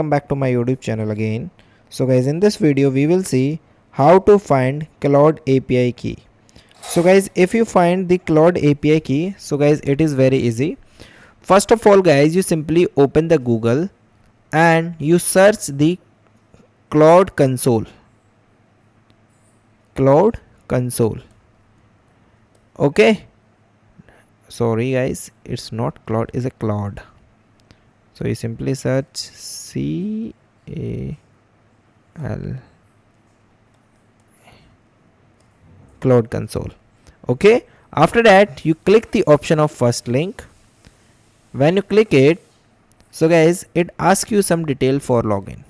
welcome back to my YouTube channel again. So guys, in this video we will see how to find Claude API key. So guys, if you find the Claude API key, so guys, it is very easy. First of all guys, you simply open the Google and you search the Claude console. Claude console. Okay. Sorry guys, it's not Claude, it's a Claude. So you simply search CAL Claude console. Okay, after that you click the option of first link. When you click it, so guys, it asks you some detail for login.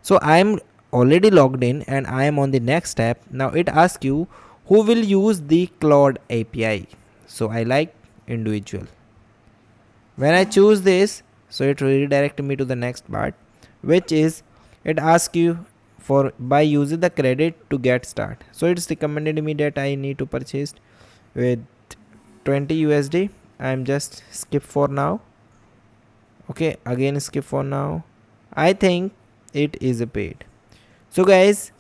So I am already logged in and I am on the next step. Now it asks you who will use the Claude API. So I like individual. When I choose this, so it will redirect me to the next part, which is it asks you for by using the credit to get start. So it's recommended me that I need to purchase with 20 USD. I'm just skip for now. Okay, again skip for now. I think it is a paid. So guys,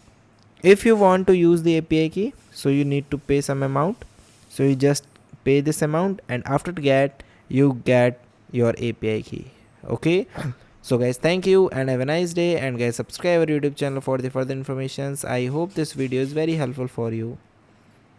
if you want to use the API key, so you need to pay some amount. So you just pay this amount and after that you get your API key. Okay. So guys, thank you and have a nice day, and guys subscribe our YouTube channel for the further informations. I hope this video is very helpful for you.